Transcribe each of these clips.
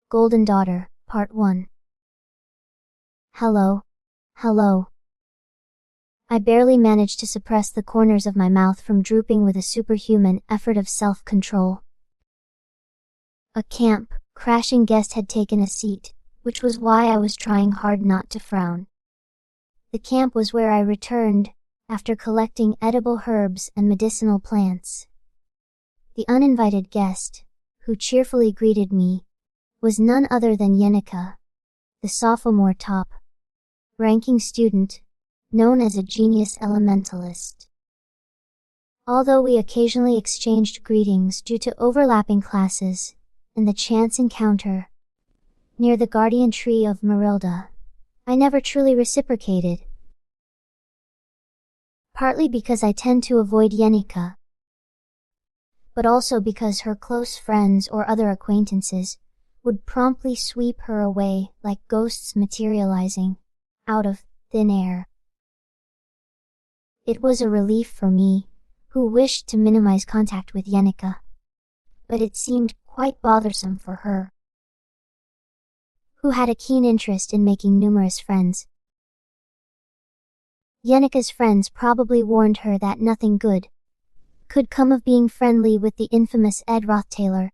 Golden Daughter, Part 1. Hello. Hello. I barely managed to suppress the corners of my mouth from drooping with a superhuman effort of self-control. A camp, crashing guest had taken a seat, which was why I was trying hard not to frown. The camp was where I returned, after collecting edible herbs and medicinal plants. The uninvited guest, who cheerfully greeted me, was none other than Yenica, the sophomore top-ranking student, known as a genius elementalist. Although we occasionally exchanged greetings due to overlapping classes and the chance encounter near the guardian tree of Marilda, I never truly reciprocated. Partly because I tend to avoid Yenica, but also because her close friends or other acquaintances would promptly sweep her away like ghosts materializing out of thin air. It was a relief for me, who wished to minimize contact with Yenica, but it seemed quite bothersome for her, who had a keen interest in making numerous friends. Yenica's friends probably warned her that nothing good could come of being friendly with the infamous Ed Rothtaylor.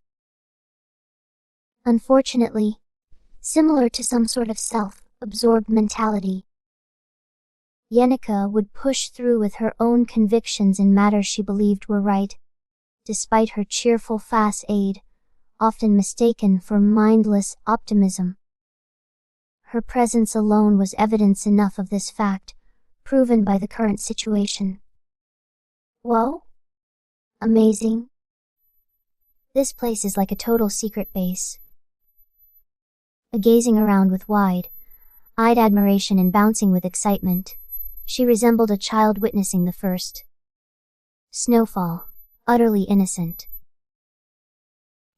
Unfortunately, similar to some sort of self-absorbed mentality, Yenica would push through with her own convictions in matters she believed were right, despite her cheerful facade, often mistaken for mindless optimism. Her presence alone was evidence enough of this fact, proven by the current situation. Whoa? Amazing. This place is like a total secret base. Gazing around with wide-eyed admiration and bouncing with excitement, she resembled a child witnessing the first snowfall, utterly innocent.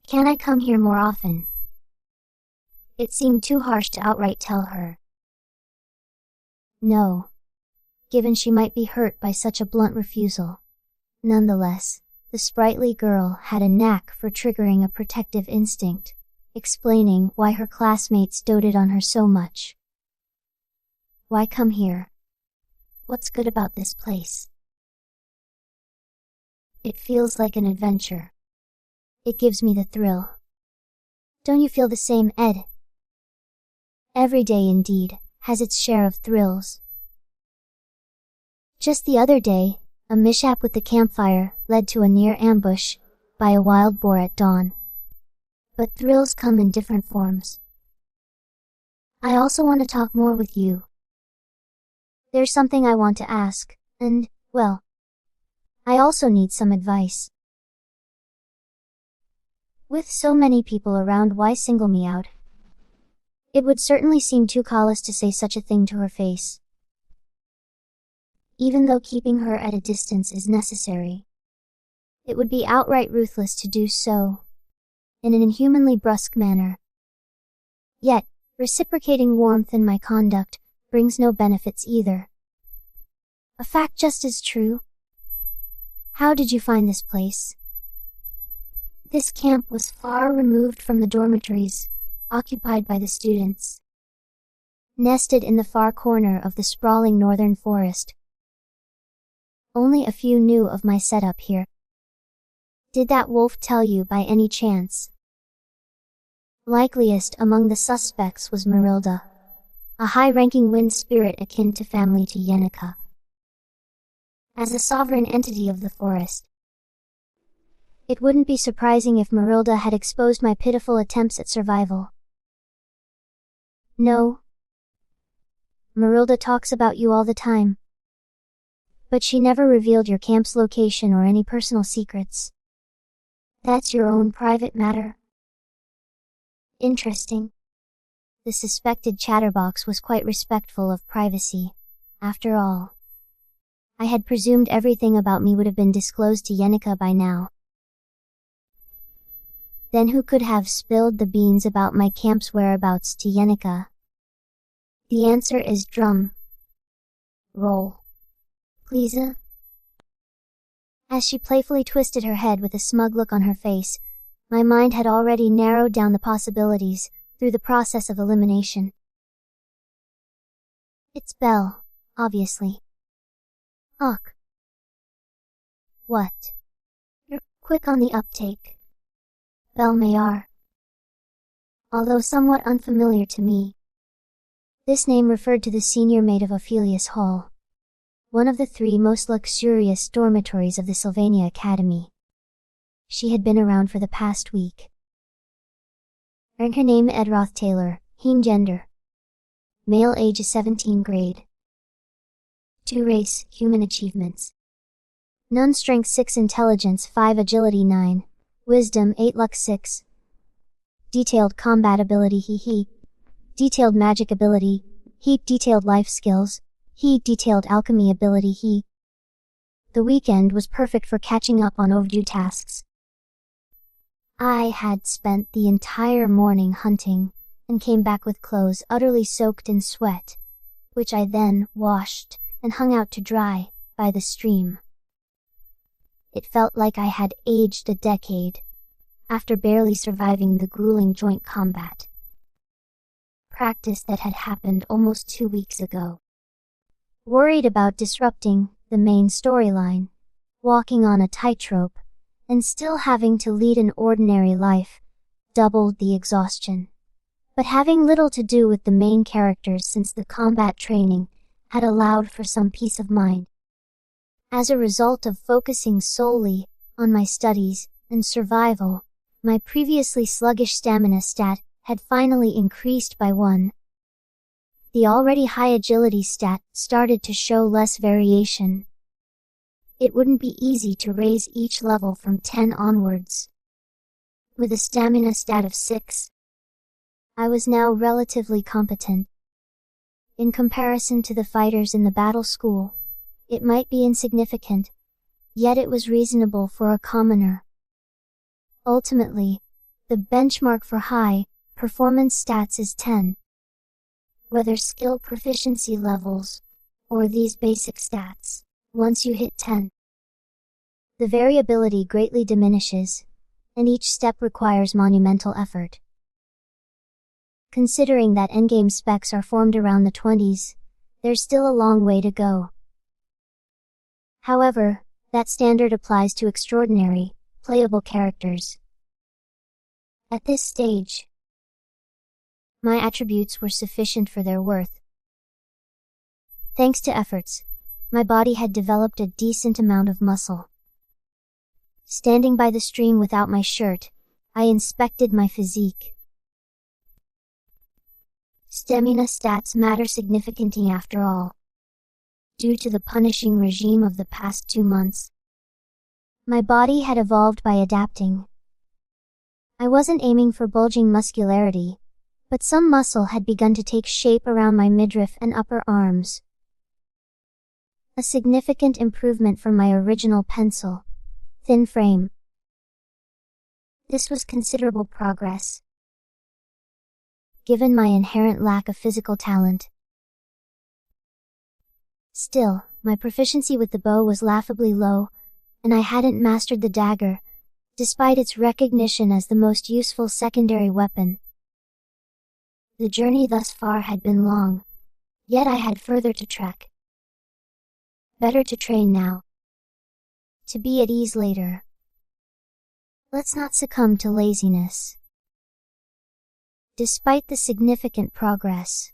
Can I come here more often? It seemed too harsh to outright tell her no, given she might be hurt by such a blunt refusal. Nonetheless, the sprightly girl had a knack for triggering a protective instinct, explaining why her classmates doted on her so much. Why come here? What's good about this place? It feels like an adventure. It gives me the thrill. Don't you feel the same, Ed? Every day, indeed, has its share of thrills. Just the other day, a mishap with the campfire led to a near ambush by a wild boar at dawn. But thrills come in different forms. I also want to talk more with you. There's something I want to ask, and, well, I also need some advice. With so many people around, why single me out? It would certainly seem too callous to say such a thing to her face, even though keeping her at a distance is necessary. It would be outright ruthless to do so in an inhumanly brusque manner. Yet, reciprocating warmth in my conduct brings no benefits either. A fact just as true. How did you find this place? This camp was far removed from the dormitories occupied by the students, nested in the far corner of the sprawling northern forest. Only a few knew of my setup here. Did that wolf tell you by any chance? Likeliest among the suspects was Marilda, a high-ranking wind spirit akin to family to Yenica. As a sovereign entity of the forest, it wouldn't be surprising if Marilda had exposed my pitiful attempts at survival. No. Marilda talks about you all the time, but she never revealed your camp's location or any personal secrets. That's your own private matter. Interesting. The suspected chatterbox was quite respectful of privacy. After all, I had presumed everything about me would have been disclosed to Yenica by now. Then who could have spilled the beans about my camp's whereabouts to Yenica? The answer is drum roll, please. As she playfully twisted her head with a smug look on her face, my mind had already narrowed down the possibilities, through the process of elimination. It's Belle, obviously. Ugh. What? You're quick on the uptake. Belle Mayar. Although somewhat unfamiliar to me, this name referred to the senior maid of Ophelius Hall, one of the 3 most luxurious dormitories of the Sylvania Academy. She had been around for the past week. Her name Edroth Taylor, heme gender. Male age is 17 grade. 2 race, human achievements. None strength 6 intelligence 5 agility 9. Wisdom 8 luck 6. Detailed combat ability he. Detailed magic ability he. Detailed life skills he. Detailed alchemy ability he. The weekend was perfect for catching up on overdue tasks. I had spent the entire morning hunting and came back with clothes utterly soaked in sweat, which I then washed and hung out to dry by the stream. It felt like I had aged a decade after barely surviving the grueling joint combat practice that had happened almost 2 weeks ago. Worried about disrupting the main storyline, walking on a tightrope, and still having to lead an ordinary life doubled the exhaustion. But having little to do with the main characters since the combat training had allowed for some peace of mind. As a result of focusing solely on my studies and survival, my previously sluggish stamina stat had finally increased by 1. The already high agility stat started to show less variation. It wouldn't be easy to raise each level from 10 onwards. With a stamina stat of 6, I was now relatively competent. In comparison to the fighters in the battle school, it might be insignificant, yet it was reasonable for a commoner. Ultimately, the benchmark for high performance stats is 10. Whether skill proficiency levels or these basic stats, once you hit 10, the variability greatly diminishes, and each step requires monumental effort. Considering that endgame specs are formed around the 20s, there's still a long way to go. However, that standard applies to extraordinary, playable characters. At this stage, my attributes were sufficient for their worth. Thanks to efforts, my body had developed a decent amount of muscle. Standing by the stream without my shirt, I inspected my physique. Stamina stats matter significantly after all. Due to the punishing regime of the past 2 months, my body had evolved by adapting. I wasn't aiming for bulging muscularity, but some muscle had begun to take shape around my midriff and upper arms. A significant improvement from my original pencil, thin frame. This was considerable progress, given my inherent lack of physical talent. Still, my proficiency with the bow was laughably low, and I hadn't mastered the dagger, despite its recognition as the most useful secondary weapon. The journey thus far had been long, yet I had further to trek. Better to train now, to be at ease later. Let's not succumb to laziness. Despite the significant progress,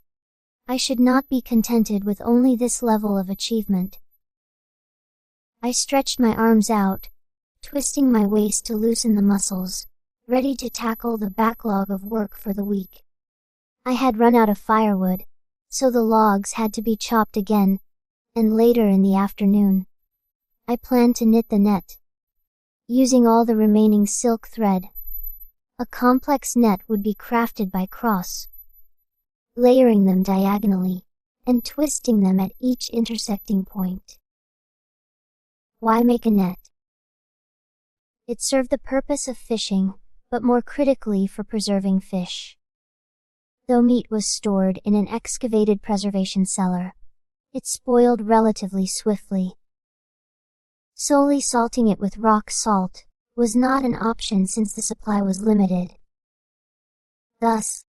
I should not be contented with only this level of achievement. I stretched my arms out, twisting my waist to loosen the muscles, ready to tackle the backlog of work for the week. I had run out of firewood, so the logs had to be chopped again, and later in the afternoon, I planned to knit the net. Using all the remaining silk thread, a complex net would be crafted by cross, layering them diagonally, and twisting them at each intersecting point. Why make a net? It served the purpose of fishing, but more critically for preserving fish. Though meat was stored in an excavated preservation cellar, it spoiled relatively swiftly. Solely salting it with rock salt was not an option since the supply was limited. Thus,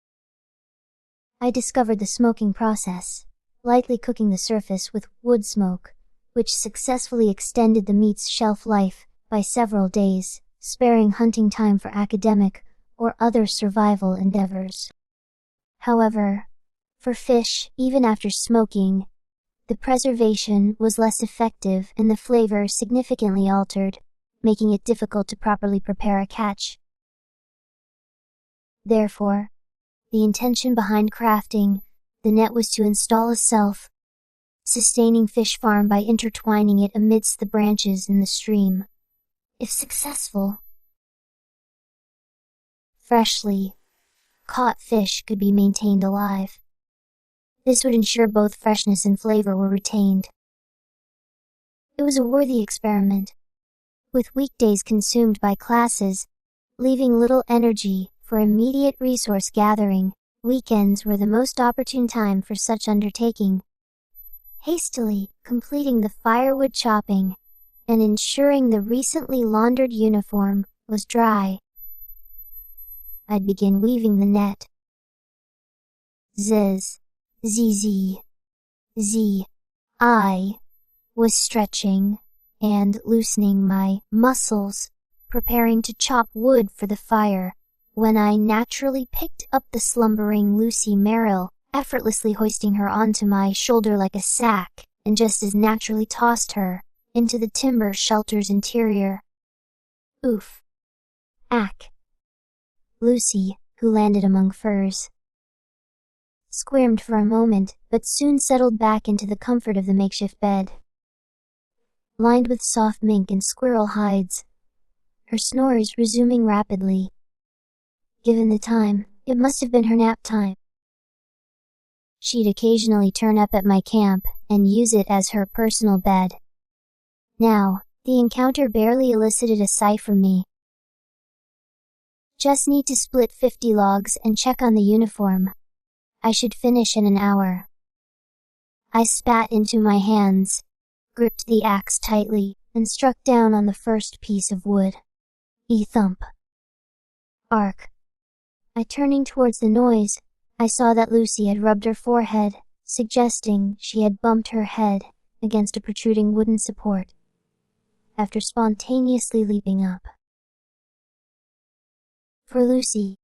I discovered the smoking process, lightly cooking the surface with wood smoke, which successfully extended the meat's shelf life by several days, sparing hunting time for academic or other survival endeavors. However, for fish, even after smoking, the preservation was less effective and the flavor significantly altered, making it difficult to properly prepare a catch. Therefore, the intention behind crafting the net was to install a self-sustaining fish farm by intertwining it amidst the branches in the stream. If successful, freshly caught fish could be maintained alive. This would ensure both freshness and flavor were retained. It was a worthy experiment, with weekdays consumed by classes, leaving little energy for immediate resource gathering. Weekends were the most opportune time for such undertaking. Hastily completing the firewood chopping and ensuring the recently laundered uniform was dry, I'd begin weaving the net. I was stretching and loosening my muscles, preparing to chop wood for the fire, when I naturally picked up the slumbering Lucy Merrill, effortlessly hoisting her onto my shoulder like a sack, and just as naturally tossed her into the timber shelter's interior. Oof. Ack. Lucy, who landed among furs, squirmed for a moment, but soon settled back into the comfort of the makeshift bed. Lined with soft mink and squirrel hides, her snores resuming rapidly. Given the time, it must have been her nap time. She'd occasionally turn up at my camp and use it as her personal bed. Now, the encounter barely elicited a sigh from me. Just need to split 50 logs and check on the uniform. I should finish in an hour. I spat into my hands, gripped the axe tightly, and struck down on the first piece of wood. Thump. Ark. Turning towards the noise, I saw that Lucy had rubbed her forehead, suggesting she had bumped her head against a protruding wooden support, after spontaneously leaping up. For Lucy,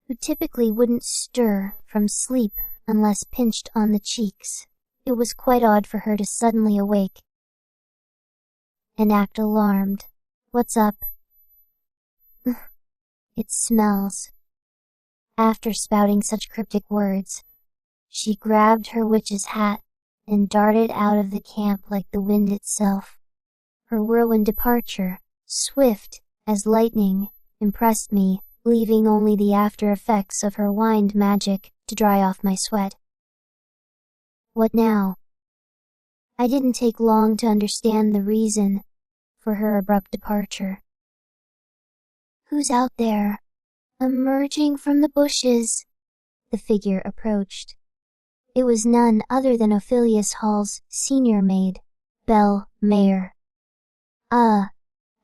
who typically wouldn't stir from sleep unless pinched on the cheeks, it was quite odd for her to suddenly awake and act alarmed. What's up? It smells. After spouting such cryptic words, she grabbed her witch's hat and darted out of the camp like the wind itself. Her whirlwind departure, swift as lightning, impressed me, leaving only the after effects of her wind magic to dry off my sweat. What now? I didn't take long to understand the reason for her abrupt departure. Who's out there? Emerging from the bushes. The figure approached. It was none other than Ophelius Hall's senior maid, Belle Mayer. I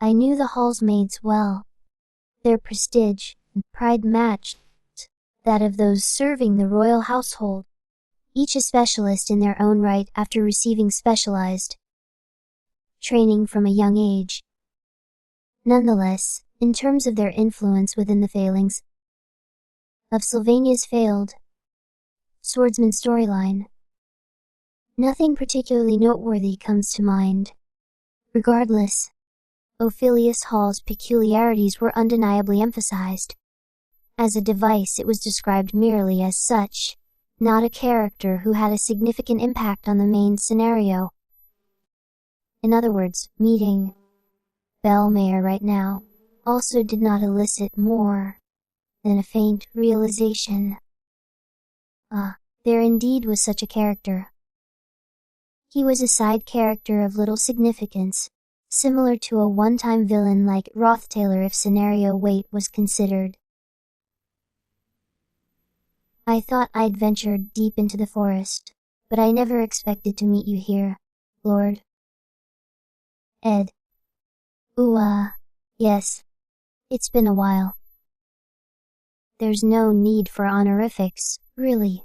knew the Hall's maids well. Their prestige and pride matched that of those serving the royal household, each a specialist in their own right after receiving specialized training from a young age. Nonetheless, in terms of their influence within the failings of Sylvania's failed swordsman storyline, nothing particularly noteworthy comes to mind. Regardless, Ophelius Hall's peculiarities were undeniably emphasized. As a device, it was described merely as such, not a character who had a significant impact on the main scenario. In other words, meeting Belle Mayer right now also did not elicit more than a faint realization. There indeed was such a character. He was a side character of little significance, similar to a one-time villain like Rothtailor if scenario weight was considered. I thought I'd ventured deep into the forest, but I never expected to meet you here, Lord Ed. Yes. It's been a while. There's no need for honorifics, really.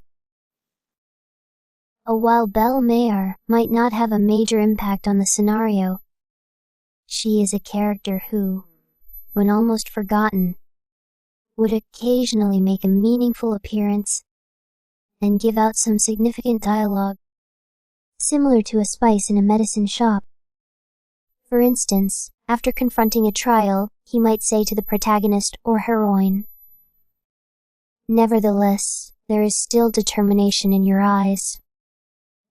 While Belle Mayer might not have a major impact on the scenario, she is a character who, when almost forgotten, would occasionally make a meaningful appearance and give out some significant dialogue, similar to a spice in a medicine shop. For instance, after confronting a trial, he might say to the protagonist or heroine, "Nevertheless, there is still determination in your eyes.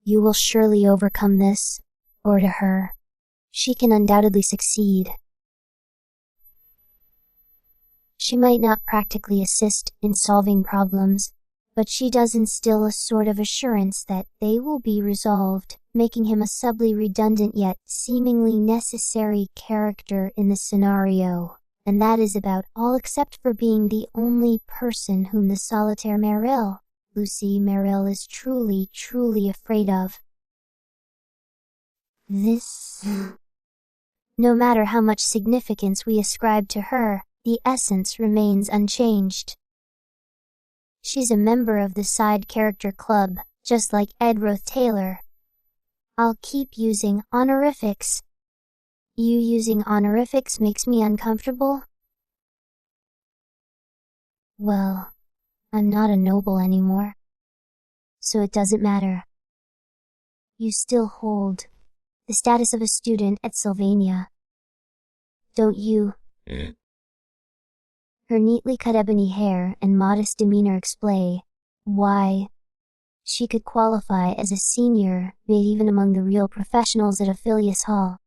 You will surely overcome this," or to her, "She can undoubtedly succeed." She might not practically assist in solving problems, but she does instill a sort of assurance that they will be resolved, making him a subtly redundant yet seemingly necessary character in the scenario. And that is about all except for being the only person whom the solitaire Merrill, Lucy Merrill, is truly afraid of. This. No matter how much significance we ascribe to her, the essence remains unchanged. She's a member of the side character club, just like Edroth Taylor. I'll keep using honorifics. You using honorifics makes me uncomfortable. Well, I'm not a noble anymore, so it doesn't matter. You still hold the status of a student at Sylvania, don't you? Her neatly cut ebony hair and modest demeanor explain why she could qualify as a senior, maybe even among the real professionals at Ophelius Hall.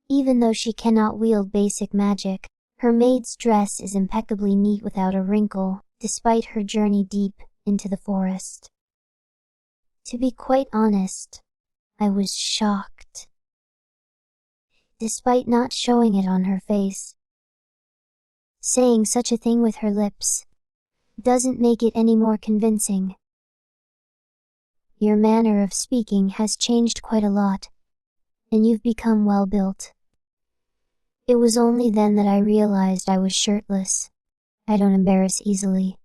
Even though she cannot wield basic magic, her maid's dress is impeccably neat without a wrinkle, despite her journey deep into the forest. To be quite honest, I was shocked. Despite not showing it on her face, saying such a thing with her lips doesn't make it any more convincing. Your manner of speaking has changed quite a lot, and you've become well-built. It was only then that I realized I was shirtless. I don't embarrass easily.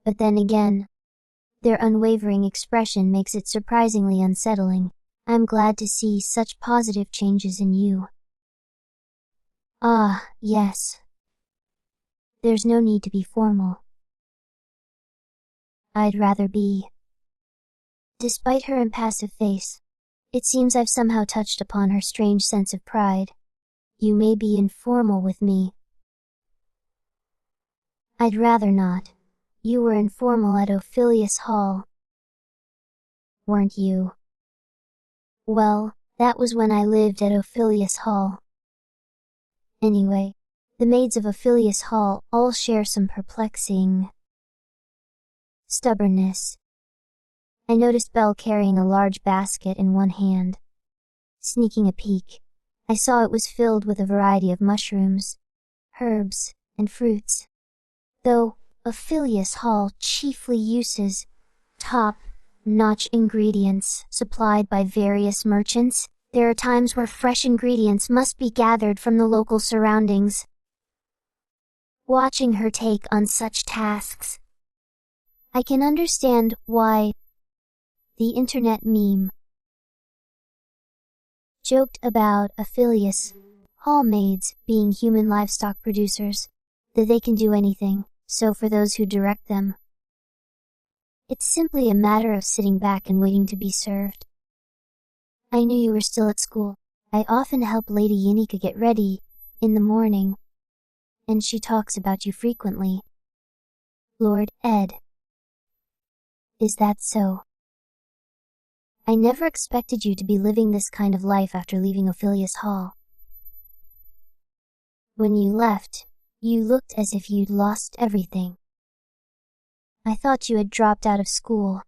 But then again, their unwavering expression makes it surprisingly unsettling. I'm glad to see such positive changes in you. Ah, yes. There's no need to be formal. I'd rather be. Despite her impassive face, it seems I've somehow touched upon her strange sense of pride. You may be informal with me. I'd rather not. You were informal at Ophelius Hall, weren't you? Well, that was when I lived at Ophelius Hall. Anyway, the maids of Ophelius Hall all share some perplexing stubbornness. I noticed Belle carrying a large basket in one hand. Sneaking a peek, I saw it was filled with a variety of mushrooms, herbs, and fruits. Though Ophelius Hall chiefly uses top-notch ingredients supplied by various merchants, there are times where fresh ingredients must be gathered from the local surroundings. Watching her take on such tasks, I can understand why the internet meme joked about Ophelius Hall maids being human livestock producers, that they can do anything, so for those who direct them, it's simply a matter of sitting back and waiting to be served. I knew you were still at school. I often help Lady Yanika get ready in the morning, and she talks about you frequently. Lord Ed. Is that so? I never expected you to be living this kind of life after leaving Ophelius Hall. When you left, you looked as if you'd lost everything. I thought you had dropped out of school.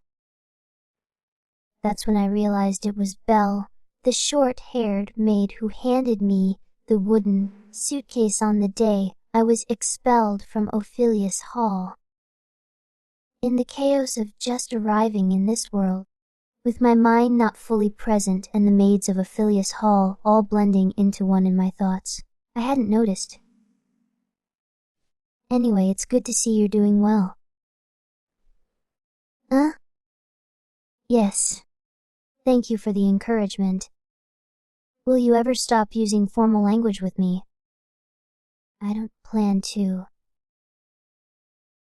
That's when I realized it was Belle, the short-haired maid who handed me the wooden suitcase on the day I was expelled from Ophelius Hall. In the chaos of just arriving in this world, with my mind not fully present and the maids of Ophelius Hall all blending into one in my thoughts, I hadn't noticed. Anyway, it's good to see you're doing well. Huh? Yes. Thank you for the encouragement. Will you ever stop using formal language with me? I don't plan to.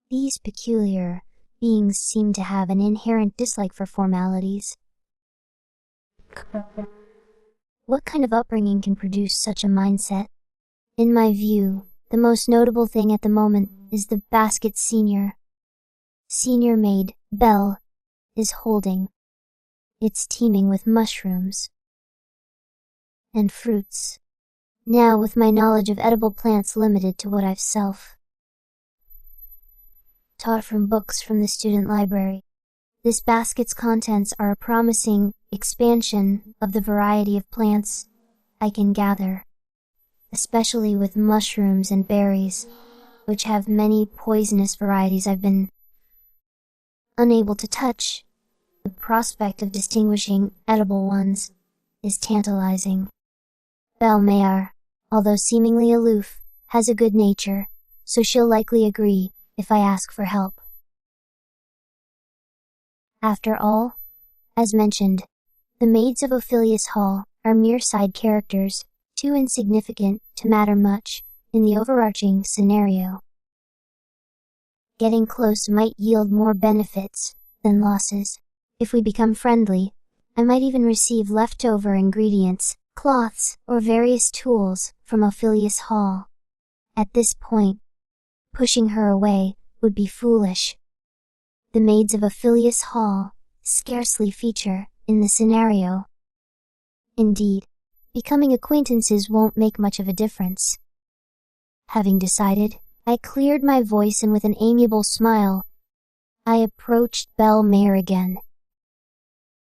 These peculiar beings seem to have an inherent dislike for formalities. What kind of upbringing can produce such a mindset? In my view, the most notable thing at the moment is the basket senior maid, Belle, is holding. It's teeming with mushrooms and fruits. Now, with my knowledge of edible plants limited to what I've taught from books from the student library, this basket's contents are a promising expansion of the variety of plants I can gather, especially with mushrooms and berries, which have many poisonous varieties I've been unable to touch. The prospect of distinguishing edible ones is tantalizing. Belle Mayar, although seemingly aloof, has a good nature, so she'll likely agree if I ask for help. After all, as mentioned, the maids of Ophelius Hall are mere side characters, too insignificant to matter much in the overarching scenario. Getting close might yield more benefits than losses. If we become friendly, I might even receive leftover ingredients, cloths, or various tools from Ophelius Hall. At this point, pushing her away would be foolish. The maids of Ophelius Hall scarcely feature in the scenario. Indeed, becoming acquaintances won't make much of a difference. Having decided, I cleared my voice and with an amiable smile, I approached Belle Mayar again.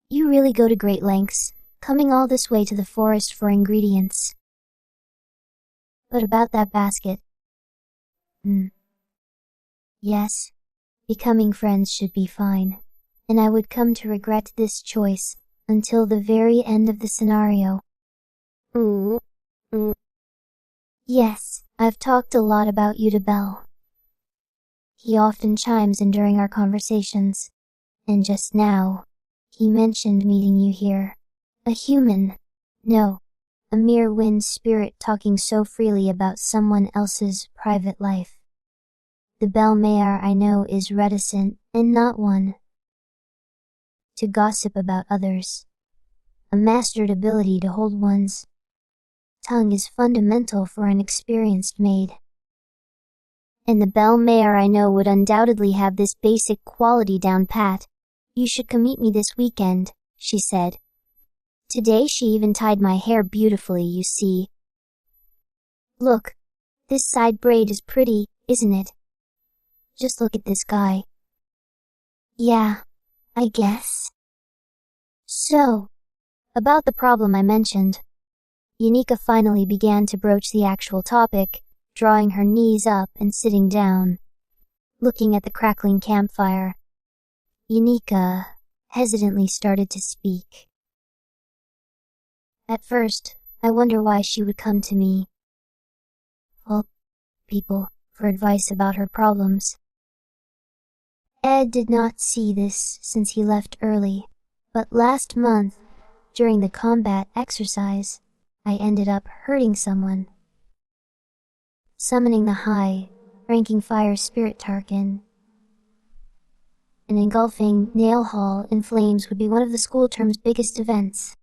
You really go to great lengths, coming all this way to the forest for ingredients. But about that basket. Yes, becoming friends should be fine, and I would come to regret this choice until the very end of the scenario. Yes, I've talked a lot about you to Belle. He often chimes in during our conversations, and just now, he mentioned meeting you here. A human. No, a mere wind spirit talking so freely about someone else's private life. The Belle Mayar I know is reticent and not one to gossip about others. A mastered ability to hold one's tongue is fundamental for an experienced maid. And the Belle Mayar I know would undoubtedly have this basic quality down pat. You should come meet me this weekend, she said. Today she even tied my hair beautifully, you see. Look, this side braid is pretty, isn't it? Just look at this guy. Yeah, I guess. So, about the problem I mentioned. Yunika finally began to broach the actual topic, drawing her knees up and sitting down, looking at the crackling campfire. Yunika hesitantly started to speak. At first, I wonder why she would come to me. Well, people, for advice about her problems. Ed did not see this since he left early, but last month, during the combat exercise, I ended up hurting someone. Summoning the high-ranking fire spirit Tarkin. And engulfing Nail Hall in flames would be one of the school term's biggest events.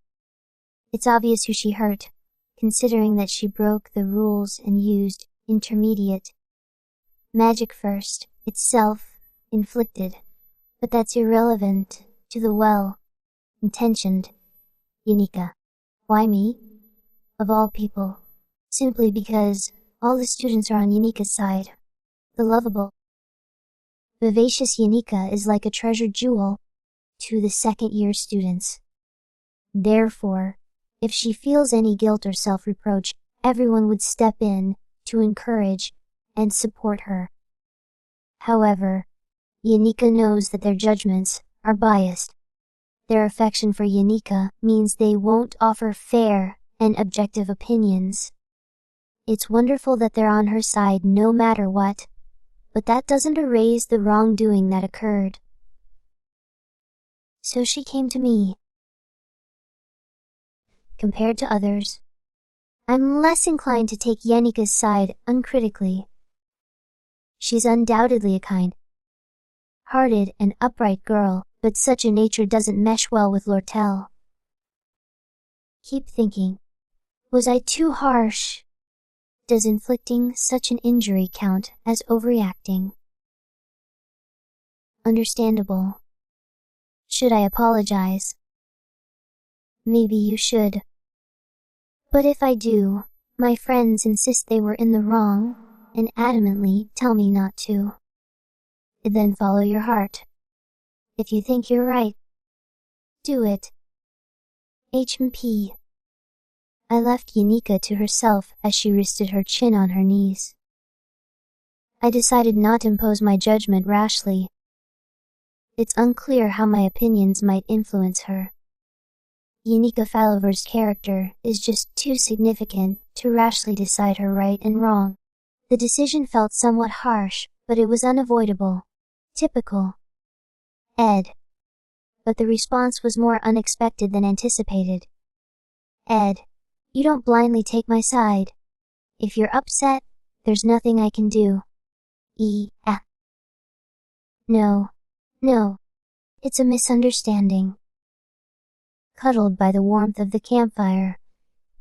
It's obvious who she hurt, considering that she broke the rules and used intermediate magic first, itself inflicted. But that's irrelevant to the well-intentioned Yunika. Why me? Of all people. Simply because all the students are on Yunika's side. The lovable, vivacious Yunika is like a treasured jewel to the second-year students. Therefore, if she feels any guilt or self-reproach, everyone would step in to encourage and support her. However, Yunika knows that their judgments are biased. Their affection for Yunika means they won't offer fair and objective opinions. It's wonderful that they're on her side no matter what, but that doesn't erase the wrongdoing that occurred. So she came to me. Compared to others, I'm less inclined to take Yenika's side uncritically. She's undoubtedly a kind-hearted and upright girl, but such a nature doesn't mesh well with Lortel. Keep thinking. Was I too harsh? Does inflicting such an injury count as overreacting? Understandable. Should I apologize? Maybe you should. But if I do, my friends insist they were in the wrong and adamantly tell me not to. Then follow your heart. If you think you're right, do it. H.M.P. I left Yenika to herself as she rested her chin on her knees. I decided not to impose my judgment rashly. It's unclear how my opinions might influence her. Yenika Fallover's character is just too significant to rashly decide her right and wrong. The decision felt somewhat harsh, but it was unavoidable. Typical. Ed. But the response was more unexpected than anticipated. Ed, you don't blindly take my side. If you're upset, there's nothing I can do. No. It's a misunderstanding. Cuddled by the warmth of the campfire,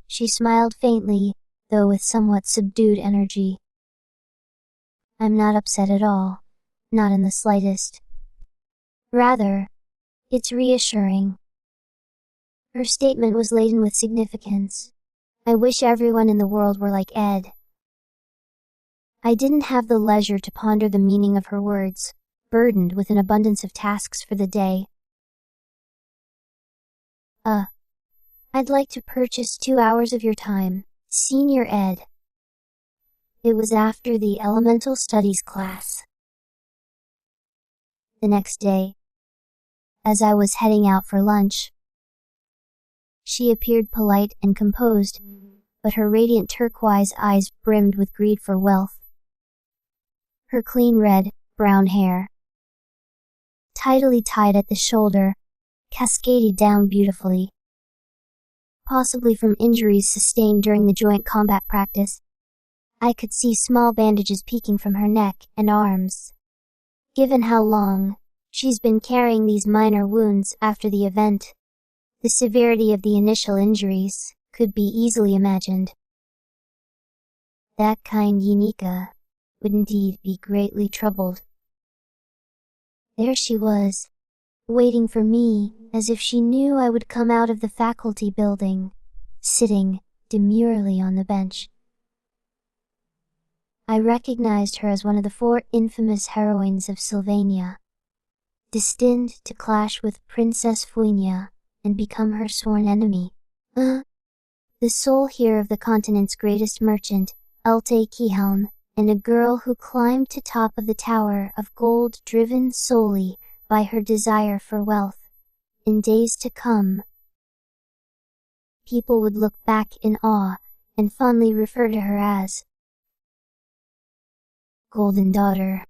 she smiled faintly, though with somewhat subdued energy. I'm not upset at all, not in the slightest. Rather, it's reassuring. Her statement was laden with significance. I wish everyone in the world were like Ed. I didn't have the leisure to ponder the meaning of her words, burdened with an abundance of tasks for the day. I'd like to purchase 2 hours of your time, Senior Ed. It was after the elemental studies class. The next day, as I was heading out for lunch, she appeared polite and composed, but her radiant turquoise eyes brimmed with greed for wealth. Her clean red-brown hair, tidily tied at the shoulder, cascaded down beautifully. Possibly from injuries sustained during the joint combat practice, I could see small bandages peeking from her neck and arms. Given how long she's been carrying these minor wounds after the event, the severity of the initial injuries could be easily imagined. That kind Yenika would indeed be greatly troubled. There she was, waiting for me as if she knew I would come out of the faculty building, sitting demurely on the bench. I recognized her as one of the 4 infamous heroines of Sylvania, destined to clash with Princess Fuinia and become her sworn enemy. The sole heir of the continent's greatest merchant, Elte Kihelm, and a girl who climbed to top of the tower of gold driven solely by her desire for wealth. In days to come, people would look back in awe and fondly refer to her as Golden Daughter.